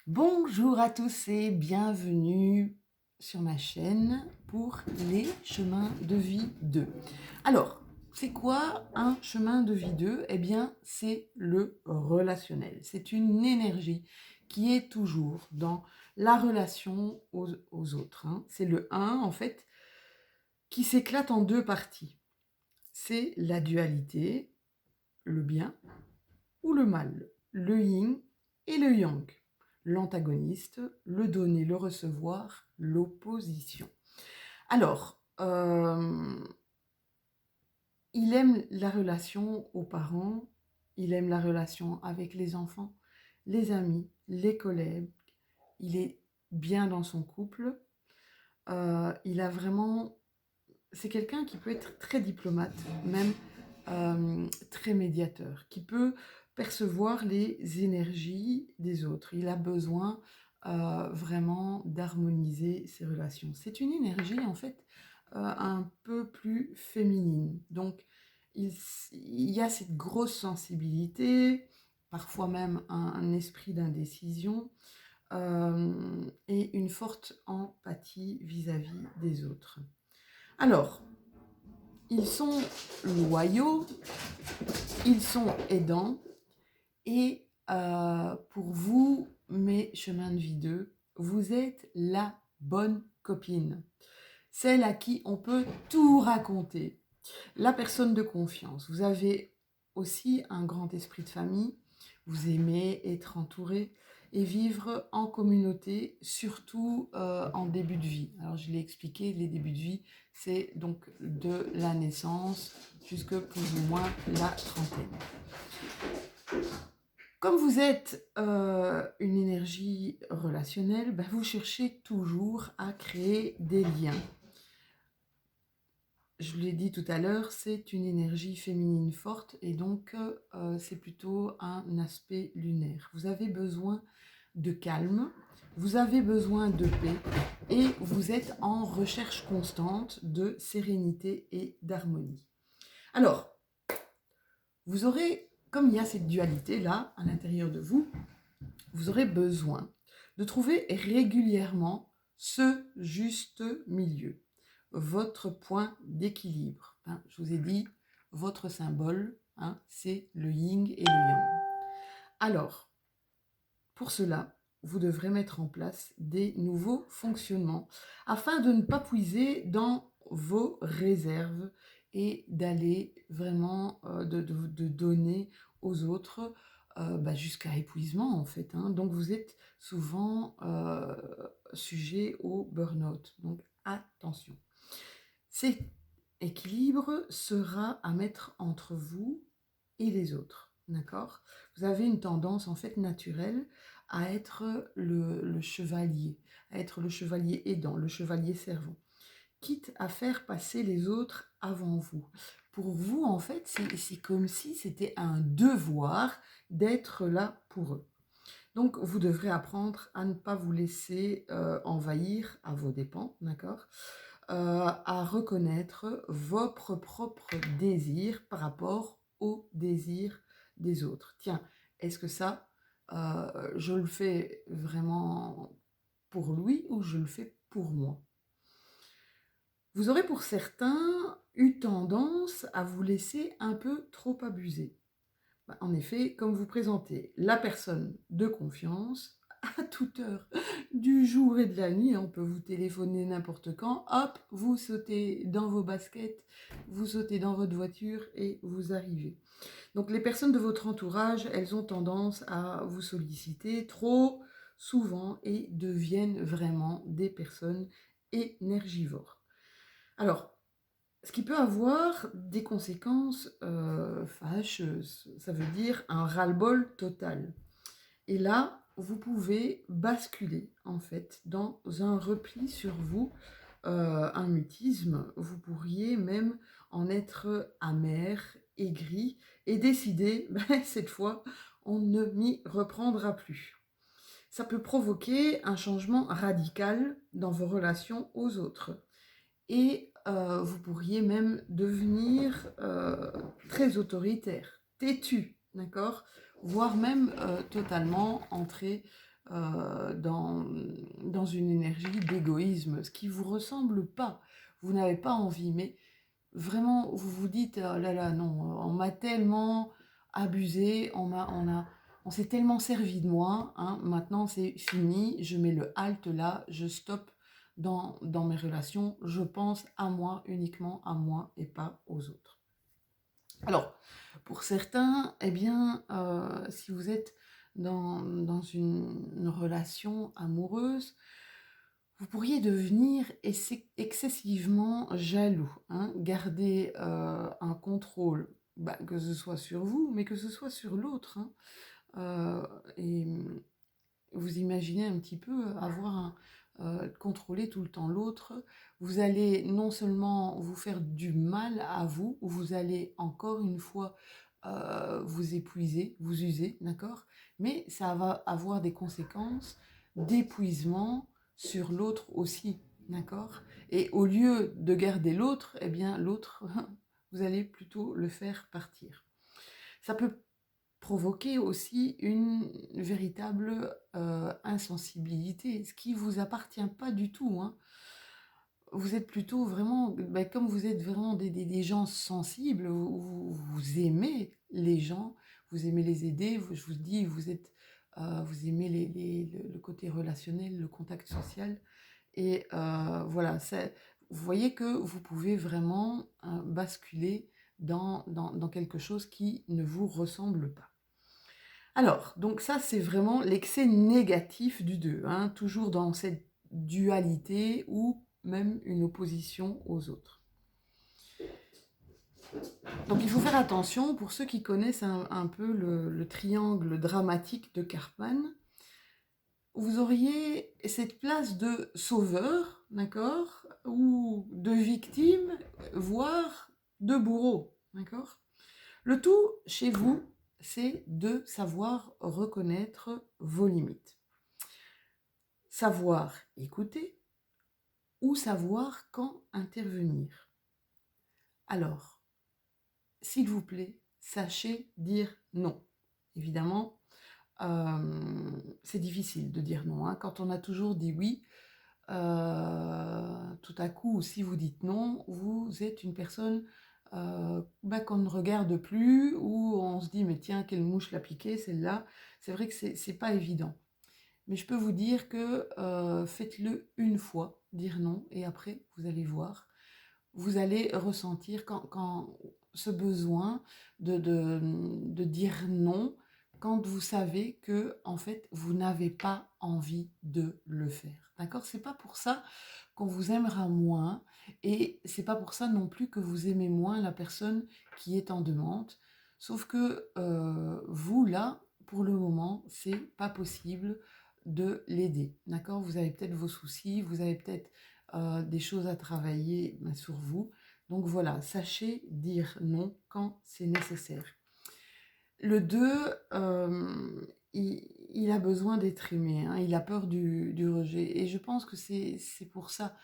Bonjour à tous et bienvenue sur ma chaîne pour les chemins de vie 2. Alors, c'est quoi un chemin de vie 2? Eh bien, c'est le relationnel. C'est une énergie qui est toujours dans la relation aux autres, hein. C'est le 1, en fait, qui s'éclate en deux parties. C'est la dualité, le bien ou le mal, le yin et le yang, l'antagoniste, le donner, le recevoir, l'opposition. Alors, il aime la relation aux parents, il aime la relation avec les enfants, les amis, les collègues, il est bien dans son couple, il a vraiment... C'est quelqu'un qui peut être très diplomate, même très médiateur, qui peut percevoir les énergies des autres. Il a besoin vraiment d'harmoniser ses relations. C'est une énergie, en fait, un peu plus féminine. Donc, il y a cette grosse sensibilité, parfois même un esprit d'indécision, et une forte empathie vis-à-vis des autres. Alors, ils sont loyaux, ils sont aidants, et pour vous, mes chemins de vie 2, vous êtes la bonne copine, celle à qui on peut tout raconter, la personne de confiance. Vous avez aussi un grand esprit de famille, vous aimez être entouré et vivre en communauté, surtout en début de vie. Alors je l'ai expliqué, les débuts de vie, c'est donc de la naissance jusque plus ou moins la trentaine. Comme vous êtes une énergie relationnelle, ben vous cherchez toujours à créer des liens. Je l'ai dit tout à l'heure, c'est une énergie féminine forte et donc c'est plutôt un aspect lunaire. Vous avez besoin de calme, vous avez besoin de paix et vous êtes en recherche constante de sérénité et d'harmonie. Alors, vous aurez, comme il y a cette dualité là à l'intérieur de vous, vous aurez besoin de trouver régulièrement ce juste milieu, votre point d'équilibre. Hein, je vous ai dit, votre symbole, hein, c'est le yin et le yang. Alors, pour cela, vous devrez mettre en place des nouveaux fonctionnements afin de ne pas puiser dans vos réserves et d'aller vraiment de donner aux autres jusqu'à épuisement en fait, hein. Donc vous êtes souvent sujet au burn-out. Donc attention. Cet équilibre sera à mettre entre vous et les autres. D'accord? Vous avez une tendance en fait naturelle à être le chevalier, à être le chevalier aidant, le chevalier servant, quitte à faire passer les autres avant vous. Pour vous, en fait, c'est comme si c'était un devoir d'être là pour eux. Donc, vous devrez apprendre à ne pas vous laisser envahir à vos dépens, d'accord? À reconnaître votre propre désir par rapport au désir des autres. Tiens, est-ce que ça, je le fais vraiment pour lui ou je le fais pour moi? Vous aurez pour certains eu tendance à vous laisser un peu trop abuser. En effet, comme vous présentez la personne de confiance, à toute heure du jour et de la nuit, on peut vous téléphoner n'importe quand, hop, vous sautez dans vos baskets, vous sautez dans votre voiture et vous arrivez. Donc les personnes de votre entourage, elles ont tendance à vous solliciter trop souvent et deviennent vraiment des personnes énergivores. Alors, ce qui peut avoir des conséquences fâcheuses, ça veut dire un ras-le-bol total. Et là, vous pouvez basculer en fait dans un repli sur vous, un mutisme. Vous pourriez même en être amer, aigri et décider, cette fois, on ne m'y reprendra plus. Ça peut provoquer un changement radical dans vos relations aux autres. Et vous pourriez même devenir très autoritaire, têtu, d'accord? Voire même totalement entrer dans une énergie d'égoïsme, ce qui ne vous ressemble pas. Vous n'avez pas envie, mais vraiment, vous vous dites, oh là là, non, on m'a tellement abusé, on s'est tellement servi de moi, hein, maintenant c'est fini, je mets le halt là, je stoppe dans mes relations, je pense à moi, uniquement à moi et pas aux autres. Alors, pour certains, eh bien, si vous êtes dans une relation amoureuse, vous pourriez devenir excessivement jaloux, hein, garder un contrôle, que ce soit sur vous, mais que ce soit sur l'autre, hein. Et vous imaginez un petit peu contrôler tout le temps l'autre. Vous allez non seulement vous faire du mal à vous, vous allez encore une fois vous épuiser, vous user, d'accord? Mais ça va avoir des conséquences d'épuisement sur l'autre aussi, d'accord? Et au lieu de garder l'autre, eh bien l'autre, vous allez plutôt le faire partir. Ça peut provoquer aussi une véritable insensibilité, ce qui ne vous appartient pas du tout, hein. Vous êtes plutôt vraiment, comme vous êtes vraiment des gens sensibles, vous aimez les gens, vous aimez les aider, je vous dis, vous aimez le côté relationnel, le contact social, et voilà, vous voyez que vous pouvez vraiment basculer dans quelque chose qui ne vous ressemble pas. Alors, donc ça, c'est vraiment l'excès négatif du 2, hein, toujours dans cette dualité ou même une opposition aux autres. Donc il faut faire attention, pour ceux qui connaissent un peu le triangle dramatique de Karpman, vous auriez cette place de sauveur, d'accord, ou de victime, voire de bourreau, d'accord. Le tout chez vous, c'est de savoir reconnaître vos limites. Savoir écouter ou savoir quand intervenir. Alors, s'il vous plaît, sachez dire non. Évidemment, c'est difficile de dire non, hein. Quand on a toujours dit oui, tout à coup, si vous dites non, vous êtes une personne qu'on ne regarde plus, ou on se dit mais tiens, quelle mouche l'a piqué celle-là. C'est vrai que c'est pas évident. Mais je peux vous dire que faites-le une fois, dire non, et après, vous allez voir. Vous allez ressentir quand ce besoin de dire non, quand vous savez que, en fait, vous n'avez pas envie de le faire. D'accord? C'est pas pour ça qu'on vous aimera moins, et c'est pas pour ça non plus que vous aimez moins la personne qui est en demande. Sauf que vous, là, pour le moment, c'est pas possible de l'aider. D'accord? Vous avez peut-être vos soucis, vous avez peut-être des choses à travailler sur vous. Donc voilà, sachez dire non quand c'est nécessaire. Le 2, il a besoin d'être aimé, hein, il a peur du rejet. Et je pense que c'est pour ça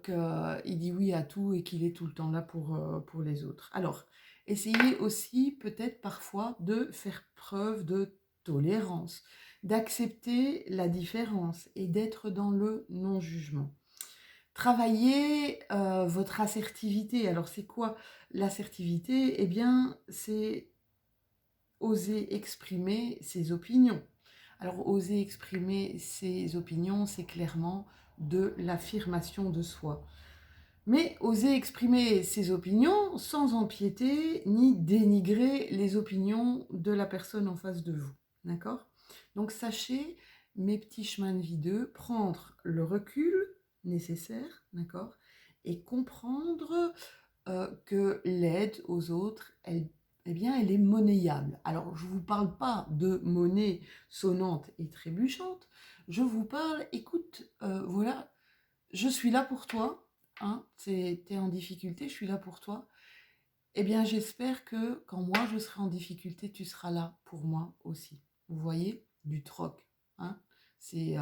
qu'il dit oui à tout et qu'il est tout le temps là pour les autres. Alors, essayez aussi peut-être parfois de faire preuve de tolérance, d'accepter la différence et d'être dans le non-jugement. Travaillez votre assertivité. Alors, c'est quoi l'assertivité? Eh bien, c'est oser exprimer ses opinions. Alors, oser exprimer ses opinions, c'est clairement de l'affirmation de soi. Mais oser exprimer ses opinions sans empiéter ni dénigrer les opinions de la personne en face de vous. D'accord? Donc, sachez, mes petits chemins de vie 2, prendre le recul nécessaire, d'accord, et comprendre que l'aide aux autres, eh bien, elle est monnayable. Alors, je ne vous parle pas de monnaie sonnante et trébuchante, je vous parle, écoute, voilà, je suis là pour toi, hein, t'es en difficulté, je suis là pour toi. Eh bien, j'espère que quand moi je serai en difficulté, tu seras là pour moi aussi. Vous voyez, du troc, hein. C'est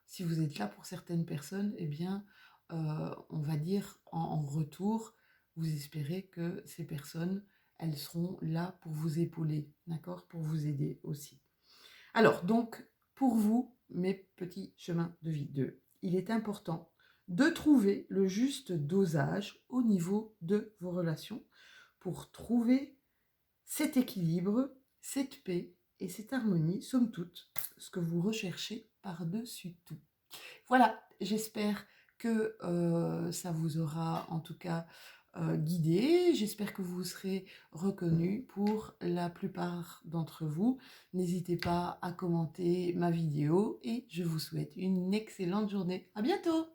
si vous êtes là pour certaines personnes, eh bien, on va dire en retour, vous espérez que ces personnes, elles seront là pour vous épauler, d'accord, pour vous aider aussi. Alors, donc, pour vous, mes petits chemins de vie. Il est important de trouver le juste dosage au niveau de vos relations pour trouver cet équilibre, cette paix et cette harmonie, somme toute, ce que vous recherchez par-dessus tout. Voilà, j'espère que ça vous aura en tout cas guidé. J'espère que vous serez reconnu pour la plupart d'entre vous. N'hésitez pas à commenter ma vidéo et je vous souhaite une excellente journée. À bientôt!